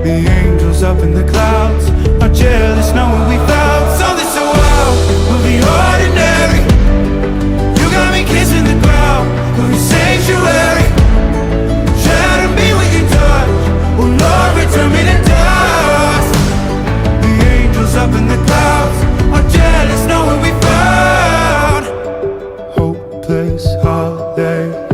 The angels up in the clouds are jealous knowing we found something so wild. We'll be ordinary. You got me kissing the ground. We'll be sanctuary. Shatter me with your touch. Oh Lord, return me to dust. The angels up in the clouds are jealous knowing we found hopeless holiday.